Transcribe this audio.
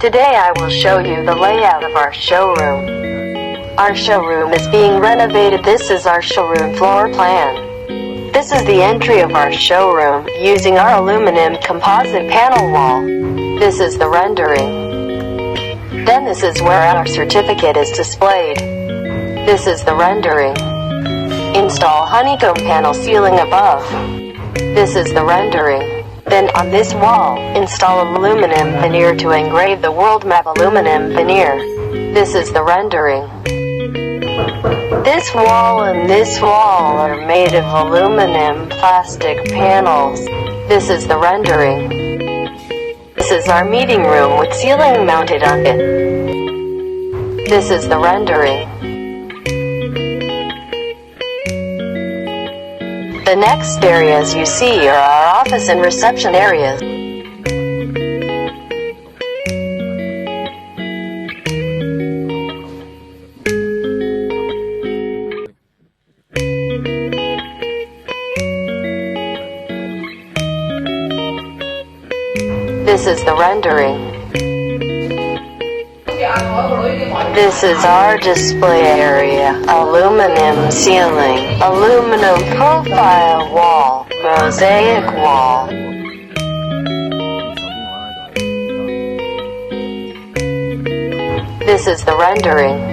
Today I will show you the layout of our showroom. Our showroom is being renovated. This is our showroom floor plan. This is the entry of our showroom using our aluminum composite panel wall. This is the rendering. Then this is where our certificate is displayed. This is the rendering. Install honeycomb panel ceiling above. This is the rendering. Then on this wall, install aluminum veneer to engrave the world map aluminum veneer. This is the rendering. This wall and this wall are made of aluminum plastic panels. This is the rendering. This is our meeting room with ceiling mounted on it. This is the rendering. The next areas you see are our office and reception areas. This is the rendering. This is our display area, aluminum ceiling, aluminum profile wall, mosaic wall. This is the rendering.